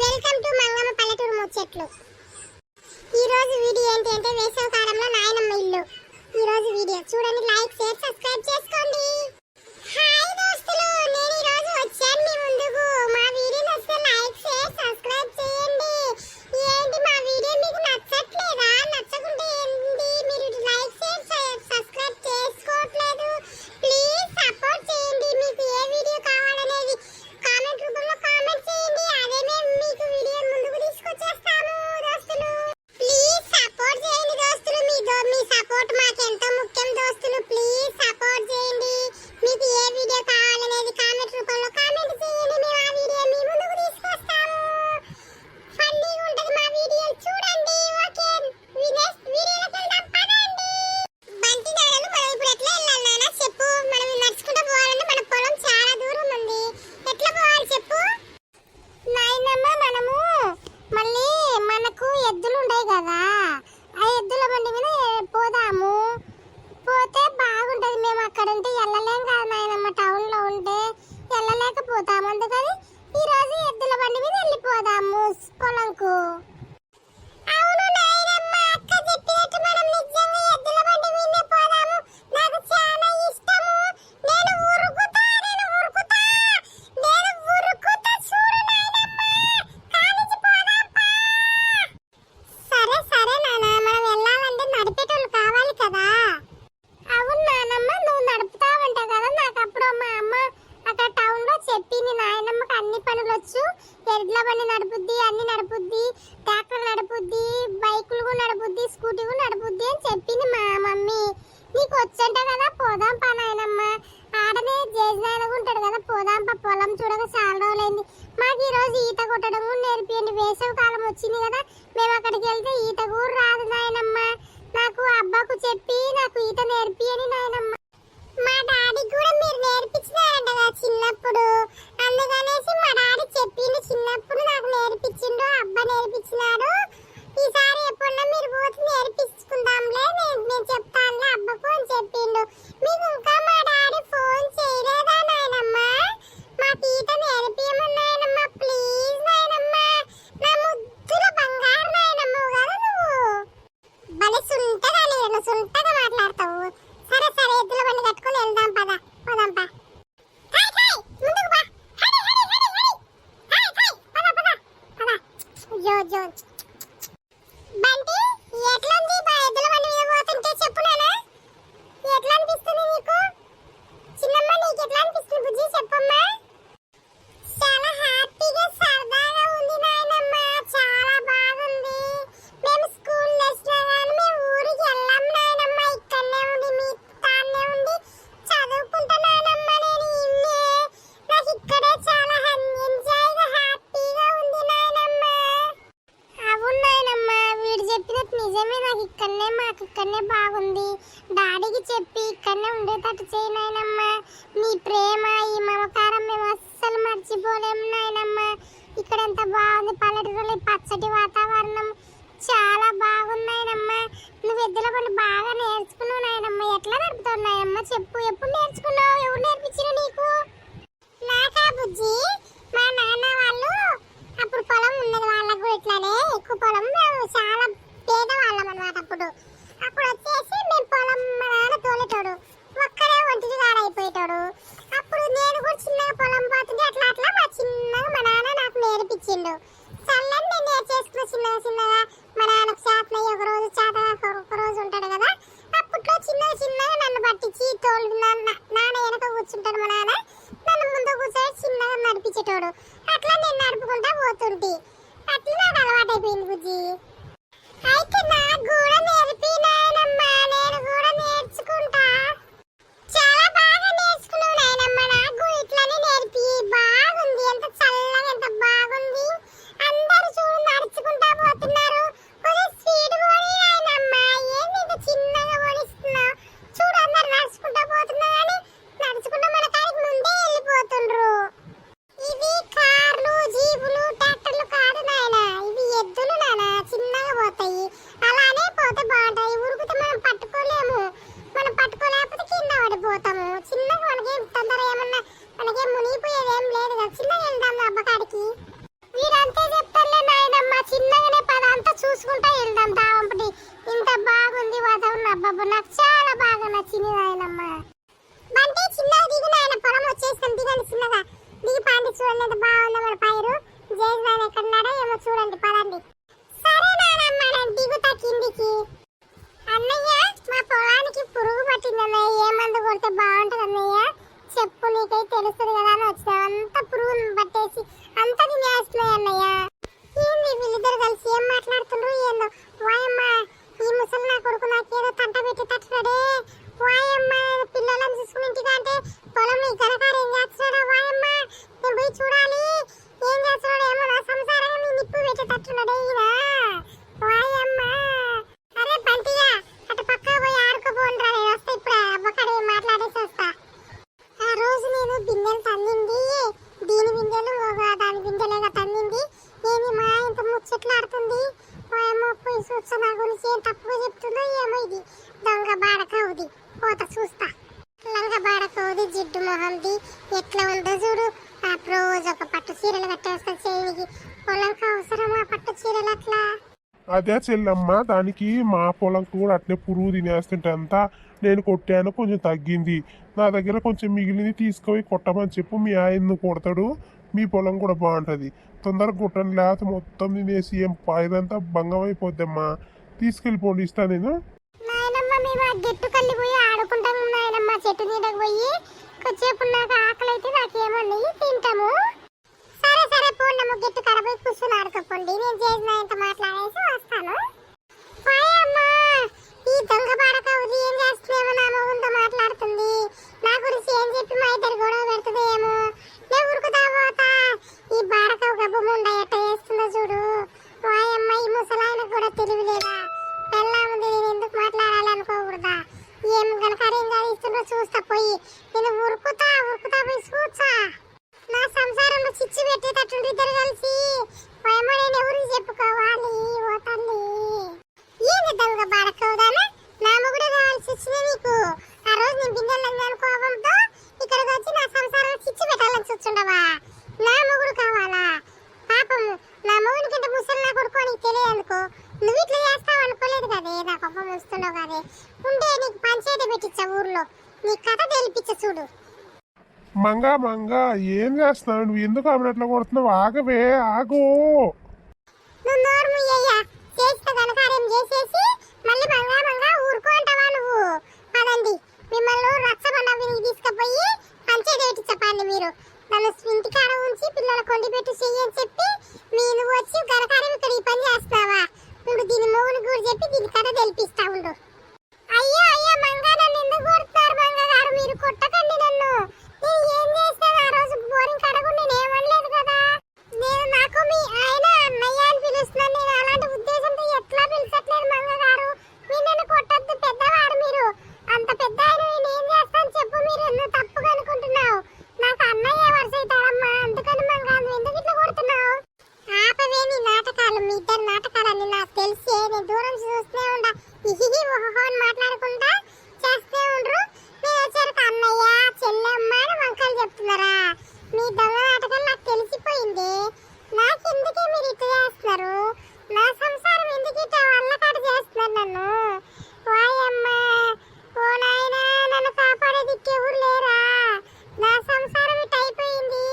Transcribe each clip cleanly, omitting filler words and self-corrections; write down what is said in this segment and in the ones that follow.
Welcome to Mangamma పల్లెటూరు ముచ్చట్లు. ఈ రోజు వీడియో ఏంటంటే వేసవి కాలంలో నాయనమ్మ ఇల్లు. ఈ రోజు వీడియో చూడండి, లైక్ షేర్ సబ్స్క్రైబ్ చేసుకోండి. హాయ్ దోస్తులు, నేను ఈ రోజు వచ్చాను మీ ముందుకు. మా వీడియో నచ్చితే లైక్ షేర్ సబ్స్క్రైబ్ చేయండి. ఏంటి మా వీడియో మీకు నచ్చట్లేదా? నచ్చకుంటే ఏంటి, మీరు లైక్ షేర్ సబ్స్క్రైబ్ చేసుకోవట్లేదు? ప్లీజ్ సపోర్ట్ చేయండి. మీకు ఏ వీడియో కావాలనేది కామెంట్ రూపంలో కామెంట్ చేయండి. అదే మేము మీకు వీడియో ముందుకు తీసుకొచ్చేస్తాము దోస్తులు. ప్లీజ్ సపోర్ట్ చేయండి దోస్తులు. మీ సపోర్ట్ మాకు ఎంతో ముఖ్యం దోస్తులు. ప్లీజ్ సపోర్ట్ చేయండి. మీకు ఏ వీడియో కావాలనేది కామెంట్ రూపంలో కామెంట్ చేయండి. మేము ఆ వీడియో మీ ముందుకు తీసుకొస్తాము. ఫన్నీగా ఉంటది మా వీడియో, చూడండి. ఓకే, నెక్స్ట్ వీడియోలోకి వెళ్దాం పదండి. బంటి నాడలు మనం ఇప్పుడు ఎట్లా వెళ్ళాలి నాన్న చెప్పు? మనం నడుచుకుంటూ పోవాలంటే మన పొలం చాలా దూరం ఉంది. ఎట్లా పోవాలి చెప్పు నాయనమ్మ? మనము మళ్ళీ మనకు ఎద్దులు ఉంటాయి కదా, ఆ ఎద్దుల బండి మీద పోదాము. పోతే బాగుంటది. మేము అక్కడ ఉంటే వెళ్ళలేం కదా నాయనమ్మ, టౌన్ లో ఉంటే వెళ్ళలేకపోతాము. అందుకని ఈ రోజు ఎద్దుల బండి మీద వెళ్ళిపోదాము పొలంకు. అవును నాయనమ్మ, అక్క చెప్పినట్టు మనం నిజంగా ఎద్దుల బండి మీదే పోదాము. నాకు చాలా ఇష్టము. నేను ఉరుకుతా చూడు నాయనమ్మ. కాలించి పోదాం పా. సరే సరే నాన్న, మనం వెళ్ళాలంటే నడిపేటోళ్ళు కావాలి కదా. అవును నానమ్మ, నువ్వు నడుపుతావంట కదా. నాకు అప్పుడు మా అమ్మ అక్కడ టౌన్ లో చెప్పింది, నాయనమ్మకి అన్ని పనులు వచ్చు, ఎడ్ల బండి నడుపుద్ది, అన్ని నడుపుద్ది, ట్రాక్టర్ నడుపుద్ది, బైకులు కూడా నడుపుద్ది, స్కూటీ కూడా నడుపుద్ది అని చెప్పింది మా మమ్మీ. నీకు వచ్చంట కదా, పోదాం పా నాయనమ్మ. ఆడనే జేజనాయనగా ఉంటాడు కదా, పోదాం పా. పొలం చూడక చాలా రోజులైంది. మాకు ఈ రోజు ఈత కొట్టడం కూడా నేర్పియండి. వేసవి కాలం వచ్చింది కదా, మేము అక్కడికి వెళ్తే ఈత కూడా రాదు నాయనమ్మ. నాకు అబ్బాకు చెప్పి నాకు ఈత నేర్పియని నాయనమ్మ. మా డాడీ కూడా మీరు నేర్పించినారంట కదా చిన్నప్పుడు, అందుకనేసి మా డాడీ చెప్పిండు. చిన్నప్పుడు నాకు నేర్పించిండు, అబ్బా నేర్పించినాడు. ఈసారి ఎప్పుడన్నా మీరు పోతే నేర్పించుకుందాంలే, నేను చెప్తానులే అబ్బకు అని చెప్పిండు. మీకు ఇంకా మా డాడీ ఫోన్ చేయలేదా నాయనమ్మ? మాకు ఈత నేర్పియమన్నాయనమ్మ. ప్లీజ్ నాయనమ్మ, నా ముద్దుల బంగారు నాయనమ్మ కదా నువ్వు. భలే సుంటగా నేను సుంటగా మాట్లాడతావు. సరే సరే, ఎద్దుల బండి కట్టుకొని వెళ్దాం పద. పోదాం పా. ముందుకు పా. జో బంటి, ఎట్లుంది బా ఎద్దుల బండి మీద పోతుంటే చెప్పు నాన్న. ఎట్లా అనిపిస్తుంది నీకు? చిన్నమ్మ నీకు ఎట్లా అనిపిస్తుంది బుజ్జి చెప్పమ్మా. చాలా హ్యాపీగా సరదాగా ఉంది నాయనమ్మ, చాలా బాగుంది. మేము స్కూల్ వచ్చినా కానీ మేము ఊరికి వెళ్ళాం నాయనమ్మ. ఇక్కడనే ఉండి మీ తాన్నే ఉండి చదువుకుంటా నాయనమ్మ. నేను ఇన్నే నాకు ఇక్కడే చాలా ఎంజాయ్గా హ్యాపీగా ఉంది నాయనమ్మ. అవును నాయనమ్మ, వీడు చెప్పినట్టు నిజమే. నాకు ఇక్కడనే మాకు ఇక్కడనే బాగుంది. డాడీకి చెప్పి ఇక్కడనే ఉండేటట్టు చేయి నాయనమ్మ. నీ ప్రేమ, ఈ మమకారం మేము అస్సలు మర్చిపోలేము నాయనమ్మ. ఇక్కడ ఎంత బాగుంది పల్లెటూరులో, పచ్చటి వాతావరణం చాలా బాగుంది నాయనమ్మ. నువ్వు ఎద్దుల బండి బాగా నేర్చుకున్నావు నాయనమ్మ. ఎట్లా నడుపుతావు నాయనమ్మ చెప్పు? ఎప్పుడు నేర్చుకున్నావు? ఎవరు నేర్పించారు నీకు? నాకా బుజ్జి, మా నాన్న వాళ్ళు అప్పుడు పొలం ఉన్నది వాళ్ళకు కూడా ఇట్లానే ఎక్కువ పొలం. మేము చాలా పేదవాళ్ళం అన్నమాట. అప్పుడు వచ్చేసి మేము పొలం మా నాన్న తోలేటోడు, ఒక్కడే ఒంటికి గారైపోయేటోడు. అప్పుడు నేను కూడా చిన్నగా పొలం పోతుంటే అట్లా అట్లా మా నాన్న నాకు నేర్పించిండు. చల్లని నేను నేర్చేసుకున్న చిన్నగా చిన్నగా. మా నాన్నకు చేతనయ్యి ఒక రోజు ఒక రోజు ఉంటాడు కదా, అప్పట్లో చిన్నగా నన్ను పట్టించి తోలు నాన్న వెనక కూర్చుంటాడు. మా నాన్న నన్ను ముందు కూర్చొని చిన్నగా నడిపించేటోడు. అట్లా నేను నడుపుకుంటా పోతుంటే అట్లా నాకు అలవాటైపోయింది బుజ్జి. అయితే నాకు కూడా నేర్పి నాయనమ్మ, నేను కూడా నేర్చుకుంటా. చాలా బాగా నేర్చుకున్నావు నాయనమ్మ. నాకు ఇట్లానే నేర్పి. బాగుంది, ఎంత చల్లగా ఎంత బాగుంది. అందరూ చూడు నడుచుకుంటా పోతున్నారు. కొంచెం స్పీడ్ పోనీ నాయనమ్మ. ఏంది ఇంత చిన్నగా పోనిస్తున్నావు? చూడు అందరు నడుచుకుంటా పోతున్నా కానీ నడుచుకుంటా మన కాడికి ముందే వెళ్ళిపోతుండ్రు. ఇవి కార్లు, జీపులు, ట్రాక్టర్లు కాదు నాయన, ఇవి ఎద్దులు నాన్న. చిన్నగా పోతాయి, అలానే పోతే బాగుంటాయి చూడండి పదండి. సరే నానమ్మ నేను దిగుతా కిందికి. అన్నయ్య మా పొలానికి పురుగు పట్టింది అన్నయ్య, ఏ మందు కొడితే బాగుంటుంది అన్నయ్య చెప్పు, నీకై తెలుస్తుంది కదా అని వచ్చిన. అంత పురుగులు పట్టేసి అంత తినేస్తున్నాయి అన్నయ్య. ఏంది వీళ్ళిద్దరు కలిసి ఏం మాట్లాడుతుండ్రు ఏందో. వాయమ్మ ఈ ముసలి నా కొడుకు నాకేదో తంట పెట్టి తట్టుడే. వాయమ్మ పిల్లలను చూసుకుని ఇంటికి అంటే పొలంలో గనకారు ఏం చేస్తున్నాడో వాయమ్మ నేను పోయి చూడాలి. ఏం చేస్తున్నాడో ఏమో, నా సంసారంగా మీ నిప్పు పెట్టి తట్టున్నాడే ఈయన. వాయమ్మ అరే బంటిగా అటు పక్క పోయి ఆడుకోపోండ్రా, నేను వస్తా ఇప్పుడు అవ్వకడే మాట్లాడేసి వస్తా. ఆ రోజు నేను బిందెలు తన్నింది, దీని బిందెలు దాని బిందెలేగా తన్నింది. ఏమి మా ఇంత ముచ్చట్లాడుతుంది. ఏమో పోయి చూస్తా, నా గురించి ఏం తప్పుగా చెప్తుందో ఏమో. ఇది దొంగ బాడకవుది, పోత చూస్తా. లంగ బాడకవుది, జిడ్డు మొహంది ఎట్లా ఉందో చూడు. రోజు ఒక పట్టు చీరలు కట్టేసుకొని చేయనికి పొలంకి అవసరమా పట్టు చీరలు అట్లా. అదే చెల్లమ్మ, దానికి మా పొలం కూడా అట్నే పురుగు తినేస్తుంటే అంతా నేను కొట్టాను, కొంచెం తగ్గింది. నా దగ్గర కొంచెం మిగిలింది తీసుకుపోయి కొట్టమని చెప్పు, మీ ఆయన కొడతాడు, మీ పొలం కూడా బాగుంటుంది. తొందరగా కొట్టండి, లేకపోతే మొత్తం తినేసి ఏం పాయదంతా భంగం అయిపోద్దమ్మా. తీసుకెళ్ళిపోండి, ఇస్తా నేను. నాయనమ్మ మేము ఆ గెట్టు కల్లి పోయి ఆడుకుంటాము నాయనమ్మ, చెట్టు నీడకు పోయి కొద్దిసేపు నాకు ఆకలి అయితే నాకేమన్నాయి తింటాము. సరే సరే పోండమ్మ, గెట్టు కడ పోయి కూర్చొని ఆడుకోపోండి, నేను చేసిన ఇంత మాట్లాడేసి వస్తాను. పాయమ్మ ఈ దొంగ బాడకవుది ఏం చేస్తున్నామో, నా మొగుంతో మాట్లాడుతుంది. నా గురించి ఏం చెప్పి మా ఇద్దరు గొడవ పెడుతుంది ఏమో. నేను ఉరుకుతా పోతా. ఈ బాడకవు గబ్బు ముండ ఎట్ట చేస్తుందో చూడు. పాయమ్మ ఈ ముసలాయన కూడా తెలివి లేదా. పెళ్ళాముంది నేను ఎందుకు మాట్లాడాలనుకోకూడదా. ఏం కనుక ఏం చదివిస్తుందో చూస్తా పోయి. నేను ఉరుకుతా పోయి చూసా. నా సంసారంలో చిచ్చు పెట్టేటట్టుండి ఇద్దరు కలిసి. పాయమ్మ నేను ఎవరికి చెప్పుకోవాలి. ఓ తల్లి ఏంది దొంగ బాడకవుదానా, నా మొగుడే కావాల్సి వచ్చింది నీకు. ఆ రోజు నేను బిందెలు కోపంతో ఇక్కడికి వచ్చి నా సంసారంలో చిచ్చు పెట్టాలని చూస్తుండవా. నా మొగుడు కావాలా పాపము. నా మొగుడి కంటే ముసలి నా కొడుకో నీకు తెలియదు అనుకో. నువ్వు ఇట్లా చేస్తావు అనుకోలేదు కదే, నా కోపం వస్తున్నావు కదే. ఉంటే నీకు పంచాయతీ పెట్టించా ఊర్లో, నీ కథ తెలిపించ చూడు. మంగా మంగా ఏం చేస్తున్నావు నువ్వు? ఎందుకు ఆమె అట్లా కొడుతున్నావు? ఆగవే, ఆగు. నువ్వు నోరు ముయ్యయ్యా, చేస్తే గనకార్యం చేసేసి మళ్ళీ మంగా ఊరుకో అంటావా నువ్వు. పదండి, మిమ్మల్ని రచ్చబండ వీనికి తీసుకుపోయి పంచాయతీ పెట్టించపండి. మీరు నన్ను ఇంటికాడ ఉంచి పిల్లల కొండి పెట్టి చెయ్యని చెప్పి నువ్వు వచ్చి గనకార్యం ఇక్కడ ఈ పని చేస్తున్నావా. నువ్వు దీని మొగుని కూడా చెప్పి దీని కథ తెలిపిస్తా ఉండు. అయ్యో అయ్యో మంగా నన్ను ఎందుకు కొడుతున్నారు మంగ గారు, మీరు కొట్టకండి నన్ను. నేను ఏం చేస్తాను, ఆ రోజు బోరింగ్ కడగ నేను ఏమనలేదు కదా. నేను నాకు మీ ఆయన అన్నయ్య అని పిలుస్తున్నాను. నేను అలాంటి ఉద్దేశంతో ఎట్లా పిలిచట్లేదు మంగ గారు. మీరు నన్ను కొట్టద్దు, పెద్దవాడు మీరు. అంత పెద్ద ఆయన నేను ఏం చేస్తాను చెప్పు. మీరు ఎందుకు తప్పుగా అనుకుంటున్నావు. నాకు అన్నయ్య వరుస అవుతాడమ్మా, అందుకని మంగ నువ్వు ఎందుకు ఇట్లా కొడుతున్నావు. ఆపవే నీ నాటకాలు, మీ ఇద్దరు నాటకాలని నాకు తెలిసి. నేను దూరం చూస్తూనే ఉండా, ఇహి ఓహో అని మాట్లాడుకుంటా చేస్తూనే ఉండ్రు. నేను వచ్చారు అన్నయ్య చెల్లెమ్మ అని వంకలు చెప్తున్నారా. మీ దొంగ నాటకాలు నాకు తెలిసిపోయింది. నాకెందుకే మీరు ఇట్లా చేస్తున్నారు. నా సంసారం ఎందుకు ఇట్లా వల్లకాడు చేస్తున్నారు నన్ను. వాయమ్మ ఓ నాయనా, నన్ను కాపాడేది ఎవరు లేరా. నా సంసారం ఇట్లా అయిపోయింది.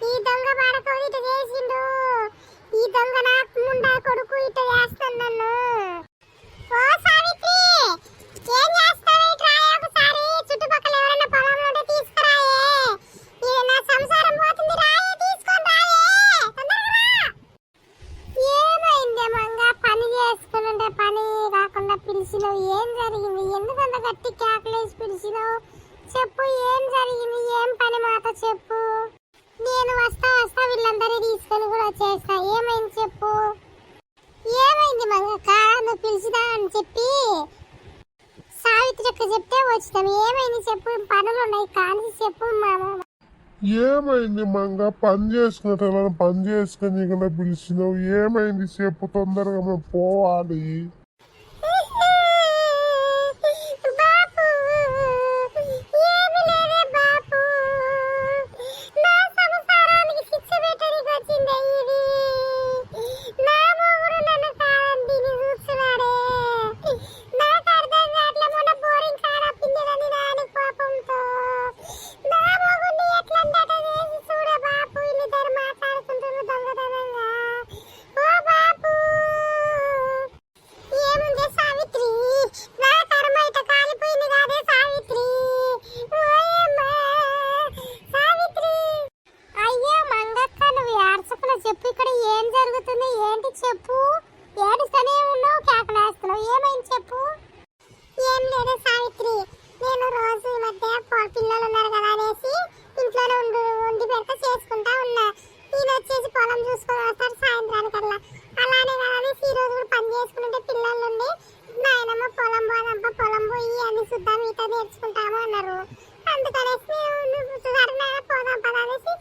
ఈ దొంగ బాడకో ఇట్లా చేసిండు. ఈ దొంగ నా ముండా కొడుకు ఇట్లా చేస్తాను నన్ను. ఓ సావిత్రి ఏం చేస్తావు? ఇట్లా ఒకసారి చుట్టుపక్కల ఎవరైనా పొలంలో ఉంటే తీసుకురాయే. ఇది నా సంసారం పోతుంది, రాయే తీసుకొని రాయే తొందరగా. ఏమైంది మంగ, పని చేసుకుని పని కాకుండా పిలిచినావు. ఏం జరిగింది? ఎందుకంత గట్టి కేకలేసి పిలిచినావు చెప్పు. ఏం జరిగింది? ఏం పని మాట చెప్పు. నేను వస్తా వీళ్ళందరినీ తీసుకొని కూడా వచ్చేస్తా. ఏమైంది చెప్పు. ఏమైంది మంగక్క, నువ్వు పిలిచినా అని చెప్పి సావిత్రి అక్క చెప్తే వచ్చినాం. ఏమైంది చెప్పు. పనులు ఉన్నాయి కానీ చెప్పు మామ. ఏమైంది మంగ? పని చేసుకున్న పని చేసుకుని ఇక్కడ పిలిచినావు. ఏమైంది చెప్పు, తొందరగా మేము పోవాలి. జరుగుతుంది? ఏంటి చెప్పు? ఏడుస్తూనే ఉన్నావు, కేకలేస్తున్నావు, ఏమైంది చెప్పు? ఏం లేదు సావిత్రి, నేను రోజు ఈ మధ్య పిల్లలు ఉన్నారు కదా అనేసి ఇంట్లోనే ఉండి పెడక చేసుకుంటా ఉన్నా. ఈయన వచ్చేసి పొలం చూసుకొని వస్తారు సాయంత్రానికల్లా. అలానే కదా అనేసి ఈ రోజు కూడా పని చేసుకుంటే పిల్లలు ఉండి నాయనమ్మ పొలం పోదమ్మా, పొలం పోయి అన్ని శుద్ధం ఈత నేర్చుకుంటాము అన్నారు. అందుకనేసి సరేనా పోదాం పద అనేసి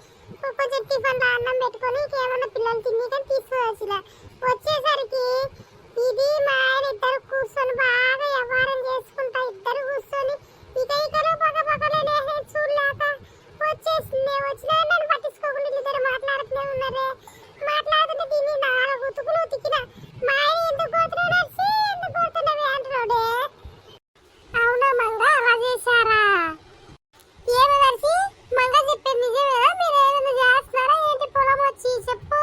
కొంచెం టిఫిన్ అన్నం పెట్టుకొని ఏమన్నా పిల్లలు తిని కానీ తీసుకువచ్చిన. వచ్చేసరికి ఇది మా ఆయన ఇద్దరు కూర్చొని బాగా వ్యవహారం చేసుకుంటా ఇద్దరు కూర్చొని ఇకలు పక్కనే చూడలేక వచ్చేసింది. వచ్చినా నన్ను పట్టించుకోకుండా ఇద్దరు మాట్లాడుతూనే ఉన్నారే. మాట్లాడుతుంటే దీన్ని నాలుగు ఉతుకులు ఉతికిన. మా ఆయన ఎందుకు కొడుతున్నాడు, ఎందుకు కొడుతున్నావే అంటున్నాడే. అవునా మంగ, అలా చేశారా? ఏమి కలిసి మంగ చెప్పేది నిజమేనా? మీరు ఏమైనా చేస్తున్నారా ఏంటి? పొలం వచ్చి చెప్పు.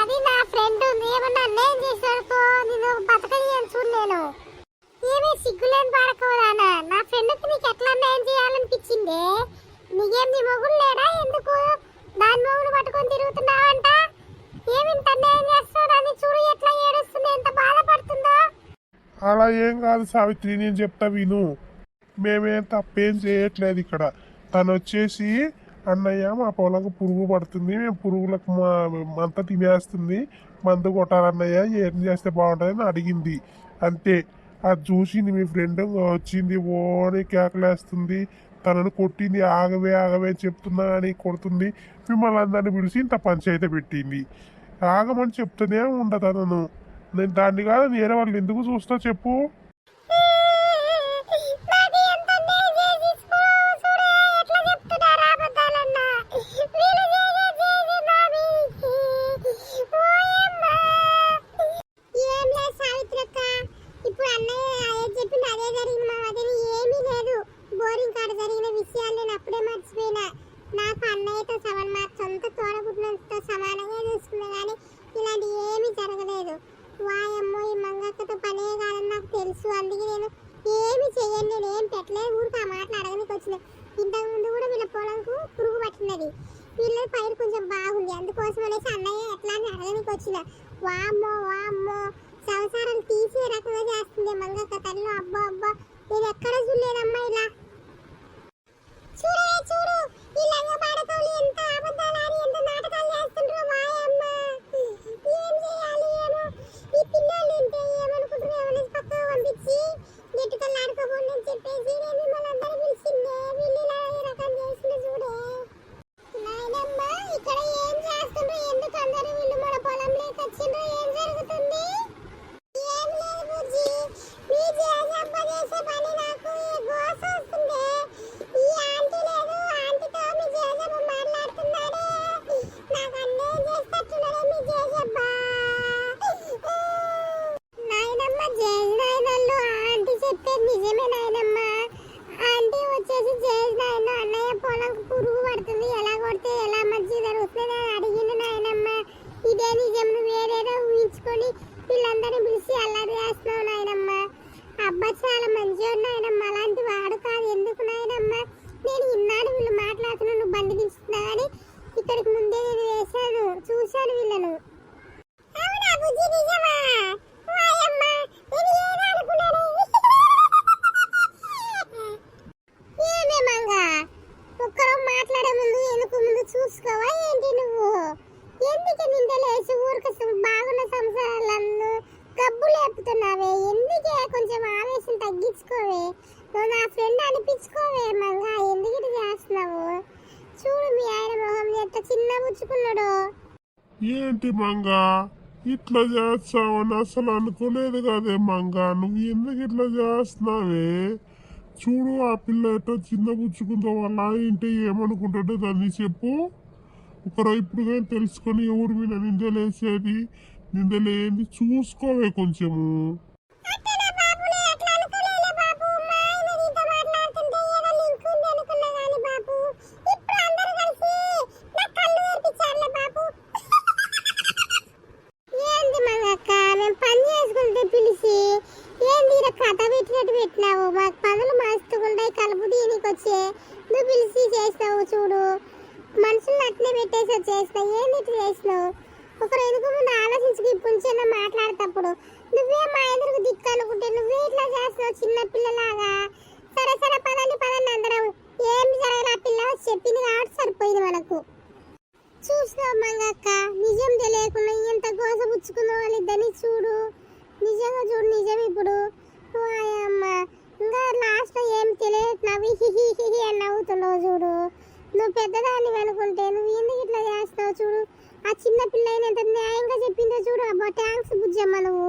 అది నా ఫ్రెండ్ ఉంది, ఏమన్నా అన్యాయం చేసాడుకో నేను బతకని చూడలేను. ఏమీ సిగ్గులేని పడకూడదానా? నా ఫ్రెండ్కి నీకు ఎట్లా అన్యాయం చేయాలనిపించింది? నీకేం నీ మొగుడు లేడా? ఎందుకు దాని మొగుడు పట్టుకొని తిరుగుతున్నావంట? ఏమి ఇంత అన్యాయం చేస్తావు? అని చూడు ఎట్లా ఏడుస్తుంది, ఎంత బాధపడుతుందో. అలా ఏం కాదు సావిత్రి, నేను చెప్తా విను. మేమేం తప్పేం చేయట్లేదు ఇక్కడ. తను వచ్చేసి అన్నయ్య మా పొలకు పురుగు పడుతుంది, మేము పురుగులకు అంతా తినేస్తుంది, మందు కొట్టాలన్నయ్య, ఏం చేస్తే బాగుంటుందని అడిగింది అంతే. అది చూసింది మీ ఫ్రెండ్ వచ్చింది, ఓని కేకలేస్తుంది, తనను కొట్టింది. ఆగవే ఆగవే చెప్తున్నా అని కొడుతుంది. మిమ్మల్ని అందరిని పిలిచి ఇంత పంచాయతీ పెట్టింది. ఆగమని చెప్తూనే ఉండదు తనను. నేను దాన్ని కాదు వేరే వాళ్ళు ఎందుకు చూస్తా చెప్పు. నాకు అన్నయ్యతో సమానం, మా సొంత తోడబుట్టినంతో సమానంగా చూసుకున్నా కానీ ఇలాంటి ఏమీ జరగలేదు. వాయమ్మో ఈ మంగక్కతో పనే కాదని నాకు తెలుసు. అందుకే నేను ఏమి చెయ్యను, నేను ఏం పెట్టలేదు. ఊరికి ఆ మాటలు అడగడానికి వచ్చిన. ఇంతకుముందు కూడా వీళ్ళ పొలంకు పురుగు పట్టినది, వీళ్ళ పైరు కొంచెం బాగుంది, అందుకోసం అనేసి అన్నయ్య ఎట్లా అని అడగడానికి వచ్చిన. వామ్మో వామ్మో సంసారాలు తీసే రకంగా చేస్తుంది మంగక్క తల్లి. అబ్బా అబ్బా, నేను ఎక్కడ చూడలేదమ్మా ఇలా. చూడే చూడు ఈ లంగ పాడకవులు ఎంత అబద్ధాలు ఆడి ఎంత నాటకాలు చేస్తుండ్రో. వాయమ్మ ఏం చేయాలి ఏమో. ఈ పిల్లలు ఉంటే ఏమనుకుంటారు, ఏమనేసి పక్కకు పంపించి గెట్టుకల్లా ఆడుకోబోండి అని చెప్పేసి నేను మిమ్మల్ని అందరూ పిలిచిందే. వీళ్ళు ఇలా ఈ రకం చేసిన చూడే. నాయనమ్మ ఇక్కడ ఏం చేస్తుండ్రో, ఎందుకు అందరూ వీళ్ళు మన పొలంలోకి వచ్చిండ్రో, ఏం జరుగుతుంది? ఏం లేదు బుజ్జి, మీ చేసే పని నాకు గోస వస్తుంది. ఈ ఆంటీ లేదు, ఆంటీతో మీ జేజబ్బ మాట్లాడుతున్నాడే. నాకు అన్యాయం చేస్తున్నదే మీ జేజబ్బ. నాయనమ్మ జేజ్ నాయనల్లు ఆంటీ చెప్పేది నిజమే నాయనమ్మ. ఆంటీ వచ్చేసి జేజ్ నాయన అన్నయ్య పొలంకు పురుగు పడుతుంది, ఎలా కొడితే ఎలా మంచి జరుగుతుంది అని అడిగింది నాయనమ్మ. ఇదే నిజం, నువ్వు వేరేదో ఊహించుకొని వీళ్ళందరినీ పిలిచి అల్లరి చేస్తున్నావు నాయనమ్మ. అబ్బా చాలా మంచివాడు నాయనమ్మ, అలాంటి వాడు కాదు. ఎందుకు నాయనమ్మ, నేను ఇన్నాడు వీళ్ళు మాట్లాడుతున్నా, నువ్వు బండి దించుతున్నా కానీ ఇక్కడికి ముందే నేను వేశాను, చూశాను వీళ్ళను. అవునా బుజ్జి, నిజమా? వాయమ్మ నేను ఏదో అనుకున్నాను. ఏమే మంగ, ఒక్కరో మాట్లాడే ముందు వెనుక ముందు చూసుకోవా ఏంటి నువ్వు? ఎందుకే నిందలేసి ఊరికి బాగున్న సంసారాలను గబ్బు లేపుతున్నావే? ఎందుకే కొంచెం ఆవేశం తగ్గించుకోవే. నువ్వు నా ఫ్రెండ్ అనిపించుకోవే మంగ, ఎందుకు ఇట్లా చేస్తున్నావు? చూడు మీ ఆయన మొహం ఎంత చిన్న పుచ్చుకున్నాడు. ఏంటి మంగ ఇట్లా చేస్తావని అసలు అనుకోలేదు కదే మంగ. నువ్వు ఎందుకు ఇట్లా చేస్తున్నావే? చూడు ఆ పిల్ల ఎట్టో చిన్న పుచ్చుకుందో వాళ్ళ ఏంటి ఏమనుకుంటాడో దాన్ని చెప్పు. ఒకరో ఇప్పుడు కానీ తెలుసుకొని ఎవరి మీద నిందలేసేది, నిందలేంది చూసుకోవే కొంచెము. పెట్టినావు మాకు పనులు మస్తుకుంటాయి, కలుపు దీనికి వచ్చే నువ్వు పిలిచి చేసినావు. చూడు మనుషులు అట్లే పెట్టేసి వచ్చేసినావు. ఏంది ఇట్లా చేసినావు? ఒకరు ఎనుక ముందు ఇప్పుంచైనా మాట్లాడేటప్పుడు నువ్వే మా ఎదురుకు దిక్కు అనుకుంటే నువ్వే ఇట్లా చేస్తున్నావు చిన్న పిల్లలాగా. సరే సరే పదండి పదండి అందరం. ఏం జరగదు, ఆ పిల్ల చెప్పింది కాబట్టి సరిపోయింది మనకు. చూసినావు మంగక్క, నిజం తెలియకుండా ఎంత గోసపుచ్చుకుందో వాళ్ళిద్దరిని చూడు. నిజంగా చూడు, నిజం ఇప్పుడు. అమ్మ ఇంకా లాస్ట్ లో ఏం తెలియదు నవ్వి హిహి హిహి అని నవ్వుతున్నావు చూడు. నువ్వు పెద్దదాన్ని అనుకుంటే నువ్వు ఎందుకు ఇట్లా చేస్తావు చూడు. ఆ చిన్న పిల్ల ఎంత న్యాయంగా చెప్పిందో చూడు. అబ్బా థ్యాంక్స్ బుజ్జమ్మ నువ్వు.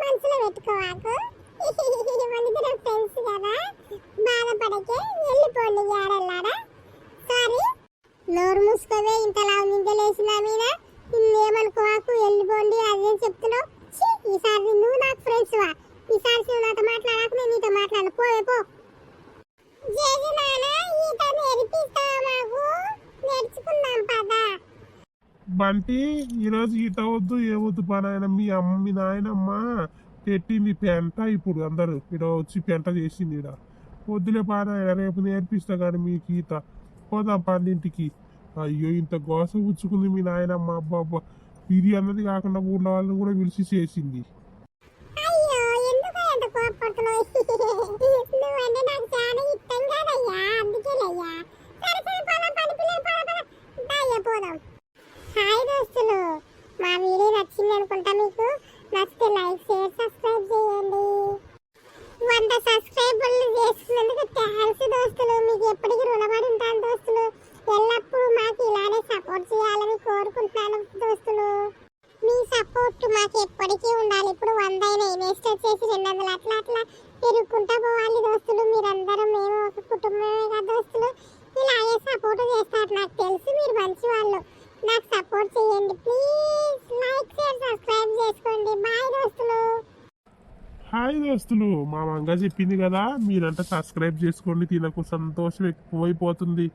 మనసులో పెట్టుకోవాకు. మన ఫ్రెండ్స్ కదా, బాధపడకే, వెళ్ళిపోండి ఏడల్లారా. సారీ, నోరు మూసుకోవే, ఇంతలా నిందలేసిన మీద ఏమనుకోవాకు, వెళ్ళిపోండి అదేం చెప్తున్నావు. ఈసారి నువ్వు నాకు ఫ్రెండ్స్ వా, ఈసారి నువ్వు నాతో మాట్లాడాకు, నేను నీతో మాట్లాడ. పోవే పో. జేజు నాన్న ఈత నేర్పిస్తావా మాకు? నేర్చుకుందాం పదా. బంటి ఈరోజు ఈత వద్దు ఏవద్దు పనాయన, మీ అమ్మ మీ నాయనమ్మ పెట్టింది పెంట. ఇప్పుడు అందరూ ఇక్కడ వచ్చి పెంట చేసింది. ఇక్కడ వద్దులే పానాయన, రేపు నేర్పిస్తా కానీ మీకు ఈత. పోదాం పన్నింటికి. అయ్యో ఇంత గోస పుచ్చుకుంది మీ నాయనమ్మ. అబ్బా అబ్బా, ఇది అన్నది కాకుండా ఊళ్ళో వాళ్ళని కూడా పిలిచి చేసింది. అయ్యో ఎందుకు ఎంత కోపడుతున్నావు? నువ్వంటే నాకు చాలా ఇష్టం కాదయ్యా, అందుకేలయ్యా. సరే సరే పద పని పిల్లలు పద పద. దయ్యా పోదాం. హాయ్ దోస్తులు, మా వీడియో నచ్చింది అనుకుంటా. మీకు నచ్చితే లైక్ షేర్ సబ్స్క్రైబ్ చేయండి. 100 సబ్స్క్రైబర్లు చేసుకున్నందుకు థ్యాంక్స్ దోస్తులు. మీకు ఎప్పటికీ రుణపడి ఉంటాను దోస్తులు. ఎల్లప్పుడూ మాకు ఇలానే సపోర్ట్ చేయాలని కోరుకుంటున్నాను దోస్తులు. మీ సపోర్ట్ మాకు ఎప్పటికీ ఉండాలి. ఇప్పుడు 100 అయినాయి, నెక్స్ట్ వచ్చేసి 200 అట్లా అట్లా పెరుగుకుంటా పోవాలి దోస్తులు. మీరందరూ మేము ఒక కుటుంబమే కదా దోస్తులు. ఇలాగే సపోర్ట్ చేస్తారు, నాకు తెలుసు మీరు మంచి వాళ్ళు. నాకు సపోర్ట్ చేయండి ప్లీజ్. లైక్ షేర్ సబ్స్క్రైబ్ చేసుకోండి. బాయ్ దోస్తులు. హాయ్ దోస్తులు, మా మంగ చెప్పింది కదా, మీరంటే సబ్స్క్రైబ్ చేసుకోండి. తినకు సంతోషం ఎక్కువైపోతుంది.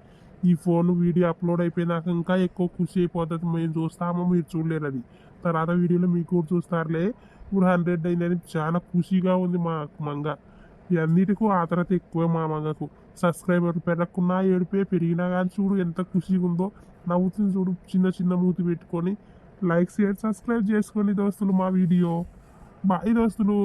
ఈ ఫోన్ వీడియో అప్లోడ్ అయిపోయినాక ఇంకా ఎక్కువ ఖుషి అయిపోతుంది. మేము చూస్తామో మీరు చూడలేరు, అది తర్వాత వీడియోలో మీకు కూడా చూస్తారులే. ఇప్పుడు 100 అయిందని చాలా ఖుషిగా ఉంది మా మంగ. అన్నిటికీ ఆతరత ఎక్కువ మా మంగకు. సబ్స్క్రైబర్ పెరగకున్నా ఏడిపోయి, పెరిగినా కానీ చూడు ఎంత ఖుషిగా ఉందో. నవ్వుతుంది చూడు, చిన్న చిన్న మూతి పెట్టుకొని. లైక్ షేర్ సబ్స్క్రైబ్ చేసుకోండి దోస్తులు మా వీడియో. బాయ్ దోస్తులు.